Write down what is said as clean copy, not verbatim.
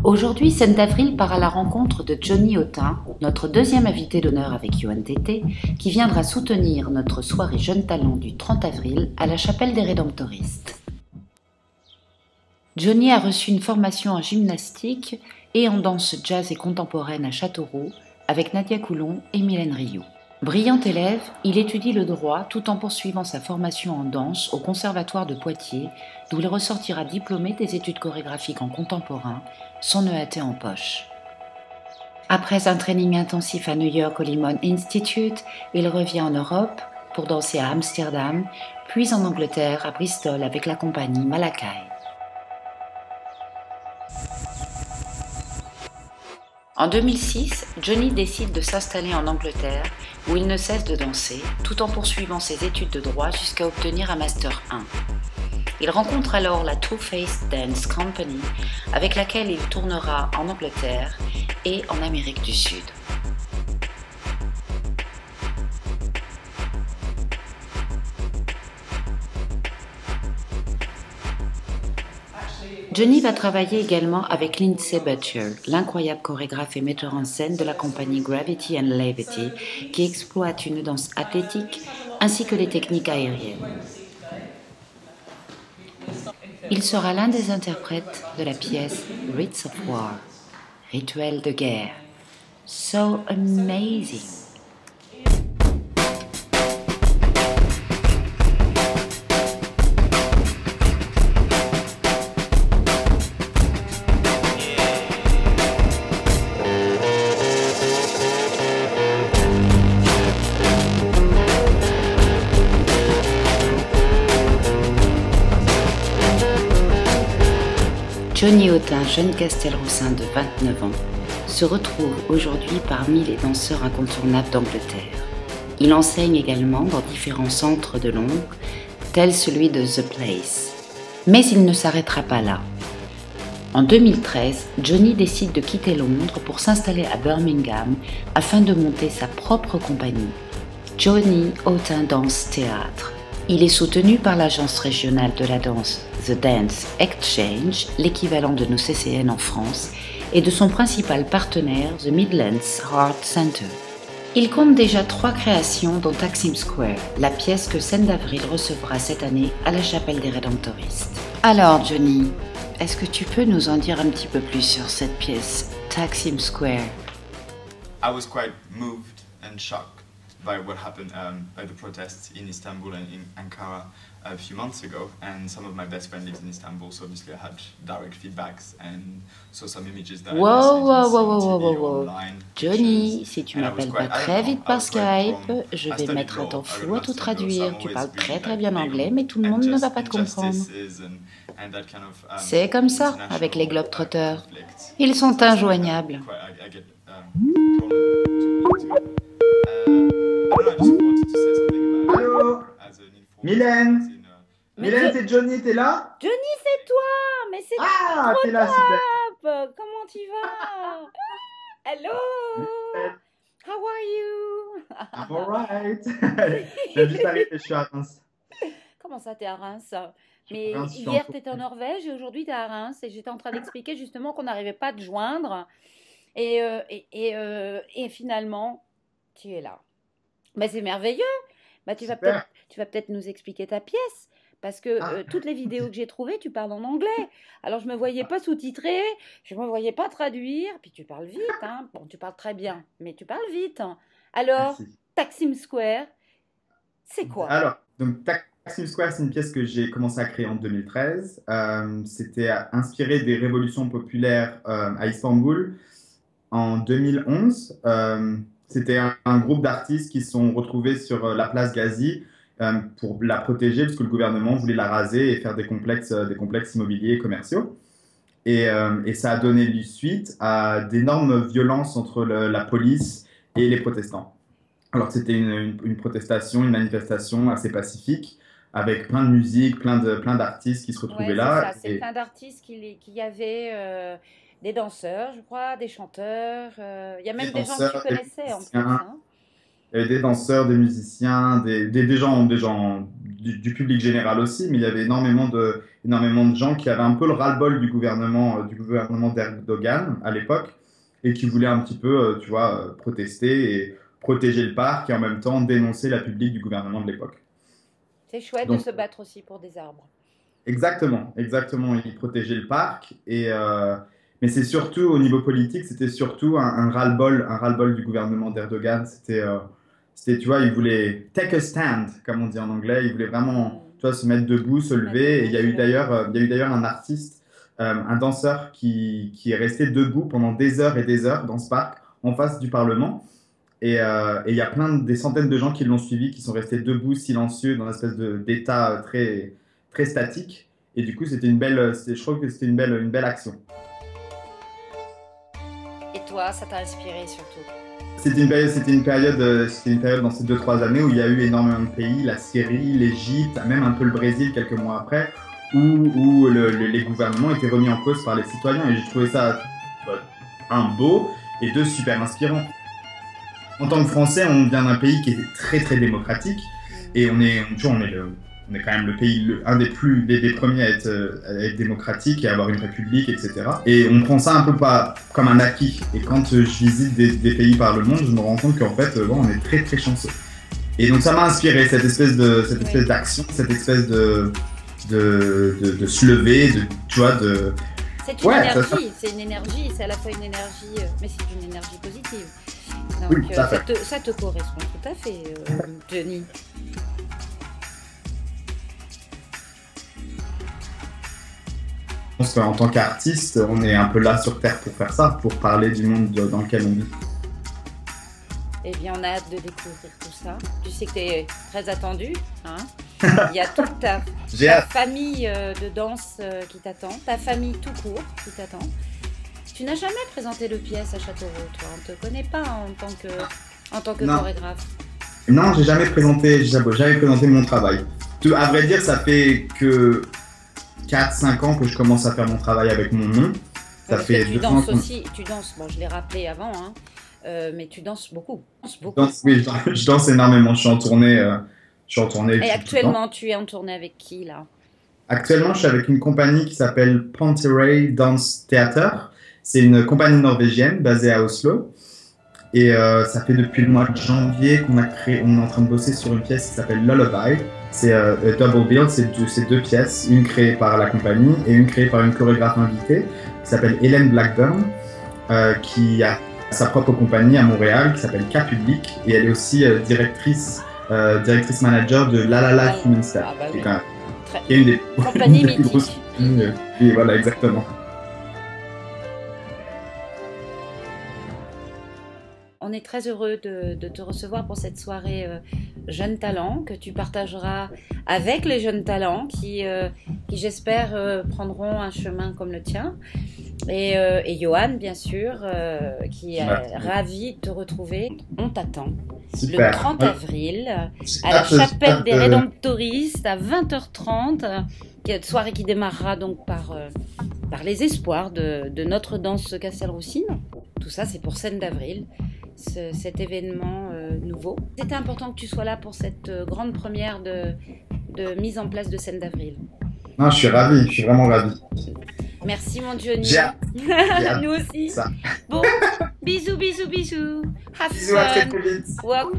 Aujourd'hui, Scène d'Avril part à la rencontre de Johnny Autain, notre deuxième invité d'honneur avec UNTT, qui viendra soutenir notre soirée Jeunes Talents du 30 avril à la Chapelle des Rédemptoristes. Johnny a reçu une formation en gymnastique et en danse jazz et contemporaine à Châteauroux avec Nadia Coulon et Mylène Rioux. Brillant élève, il étudie le droit tout en poursuivant sa formation en danse au Conservatoire de Poitiers, d'où il ressortira diplômé des études chorégraphiques en contemporain, son EAT en poche. Après un training intensif à New York au Limon Institute, il revient en Europe pour danser à Amsterdam, puis en Angleterre à Bristol avec la compagnie Malakai. En 2006, Johnny décide de s'installer en Angleterre où il ne cesse de danser tout en poursuivant ses études de droit jusqu'à obtenir un Master 1. Il rencontre alors la Two Face Dance Company avec laquelle il tournera en Angleterre et en Amérique du Sud. Johnny va travailler également avec Lindsay Butcher, l'incroyable chorégraphe et metteur en scène de la compagnie Gravity and Levity, qui exploite une danse athlétique ainsi que les techniques aériennes. Il sera l'un des interprètes de la pièce Rites of War, Rituel de guerre. So amazing! Johnny Autain, jeune Castelroussin de 29 ans, se retrouve aujourd'hui parmi les danseurs incontournables d'Angleterre. Il enseigne également dans différents centres de Londres, tels celui de The Place. Mais il ne s'arrêtera pas là. En 2013, Johnny décide de quitter Londres pour s'installer à Birmingham afin de monter sa propre compagnie, Johnny Autain Dance Théâtre. Il est soutenu par l'agence régionale de la danse The Dance Exchange, l'équivalent de nos CCN en France, et de son principal partenaire The Midlands Art Center. Il compte déjà 3 créations dont Taksim Square, la pièce que Scène d'Avril recevra cette année à la Chapelle des Rédemptoristes. Alors Johnny, est-ce que tu peux nous en dire un petit peu plus sur cette pièce, Taksim Square? I was quite moved and shocked by what happened, by the protests in Istanbul and in Ankara a few months ago, and some of my best friends lives in Istanbul, so obviously I had direct feedbacks and saw some images that Wow. Johnny, si tu m'appelles pas très vite par Skype, je vais mettre un temps fou à tout traduire. Tu parles très bien anglais, mais tout le monde ne va pas te comprendre. C'est comme ça avec les Globetrotters. Ils sont injoignables. Allô Mylène. Mylène, c'est Johnny, t'es là? Johnny, c'est toi. Mais c'est Ah, trop t'es là, super. top. Comment tu vas? Hello. How are you? I'm alright. J'ai juste arrivé, je suis à Reims. Comment ça, t'es à Reims? Mais Reims, je suis hier, en t'étais en Norvège et aujourd'hui, t'es à Reims. Et j'étais en train d'expliquer justement qu'on n'arrivait pas à te joindre. Et finalement, tu es là. Mais c'est merveilleux. Bah, tu vas peut-être nous expliquer ta pièce. Parce que toutes les vidéos que j'ai trouvées, tu parles en anglais. Alors, je ne me voyais pas sous-titrer, je ne me voyais pas traduire. Puis tu parles vite, hein. Bon, tu parles très bien, mais tu parles vite. Alors, Merci. Taksim Square, c'est quoi? Alors, donc Taksim Square, c'est une pièce que j'ai commencé à créer en 2013. C'était inspiré des révolutions populaires à Istanbul en 2011. C'était un groupe d'artistes qui se sont retrouvés sur la place Gazi pour la protéger parce que le gouvernement voulait la raser et faire des complexes immobiliers et commerciaux. Et ça a donné suite à d'énormes violences entre la police et les protestants. Alors c'était une protestation, une manifestation assez pacifique avec plein de musique, plein d'artistes qui se retrouvaient là. C'est plein d'artistes qui y avait des danseurs, je crois, des chanteurs. Il y a même des gens que tu connaissais en plus. Hein. Il y avait des danseurs, des musiciens, des gens du public général aussi, mais il y avait énormément énormément de gens qui avaient un peu le ras-le-bol du gouvernement d'Erdogan à l'époque et qui voulaient un petit peu, tu vois, protester et protéger le parc et en même temps dénoncer la publique du gouvernement de l'époque. C'est chouette de Donc, se battre aussi pour des arbres. exactement, exactement, ils protégeaient le parc mais c'est surtout au niveau politique, c'était surtout un ras-le-bol du gouvernement d'Erdogan. C'était, tu vois, il voulait take a stand, comme on dit en anglais. Il voulait vraiment, tu vois, se mettre debout, se lever. Et il y a eu d'ailleurs un artiste, un danseur qui est resté debout pendant des heures et des heures dans ce parc, en face du Parlement. Et il y a des centaines de gens qui l'ont suivi, qui sont restés debout, silencieux, dans une espèce d'état très, très statique. Et du coup, je trouve que c'était une belle action. Et toi, ça t'a inspiré surtout? C'était une période dans ces 2-3 années où il y a eu énormément de pays, la Syrie, l'Égypte, même un peu le Brésil quelques mois après, où les gouvernements étaient remis en cause par les citoyens. Et j'ai trouvé ça, un, beau, et deux, super inspirant. En tant que Français, on vient d'un pays qui est très très démocratique, et on est quand même le pays, un des premiers à être démocratique et à avoir une république, etc. Et on prend ça un peu pas comme un acquis. Et quand je visite des pays par le monde, je me rends compte qu'en fait, on est très très chanceux. Et donc ça m'a inspiré, cette espèce d'action, cette espèce de se lever, tu vois, C'est une énergie, c'est à la fois une énergie, mais c'est une énergie positive. Donc oui, ça te correspond tout à fait, Denis. Je pense qu'en tant qu'artiste, on est un peu là sur Terre pour faire ça, pour parler du monde dans lequel on vit. Eh bien, on a hâte de découvrir tout ça. Tu sais que tu es très attendu, hein. Il y a toute ta famille de danse qui t'attend, ta famille tout court qui t'attend. Tu n'as jamais présenté de pièce à Châteauroux, toi. On ne te connaît pas en tant que chorégraphe. Non, j'ai jamais présenté mon travail. À vrai dire, ça fait que 4-5 ans que je commence à faire mon travail avec mon nom. Ça fait tu danses aussi, bon, je l'ai rappelé avant, hein, mais tu danses beaucoup. Je danse énormément, je suis en tournée. Et actuellement, tu es en tournée avec qui, là? Actuellement, je suis avec une compagnie qui s'appelle Ponterey Dance Theater. C'est une compagnie norvégienne basée à Oslo. Et ça fait depuis le mois de janvier on est en train de bosser sur une pièce qui s'appelle Lullaby. C'est Double Bill, c'est deux pièces, une créée par la compagnie et une créée par une chorégraphe invitée qui s'appelle Hélène Blackburn, qui a sa propre compagnie à Montréal qui s'appelle K-Public, et elle est aussi directrice manager de La La La Human Step, qui est une des compagnies mythiques. grosses. Et voilà, exactement. On est très heureux de te recevoir pour cette soirée Jeunes Talents que tu partageras avec les jeunes talents qui j'espère, prendront un chemin comme le tien. Et Johan, bien sûr, qui est ravi de te retrouver. On t'attend. Super. Le 30 avril à la chapelle des Rédemptoristes à 20h30. Soirée qui démarrera donc par les espoirs de notre danse Castelroussine. Tout ça, c'est pour Scène d'avril. Cet événement nouveau. C'était important que tu sois là pour cette grande première de mise en place de Scène d'avril. Non, je suis ravi, je suis vraiment ravi. Merci mon Johnny. Nous aussi. Ça. Bon, bisous. Have bisous, à très fun. vite. Wow.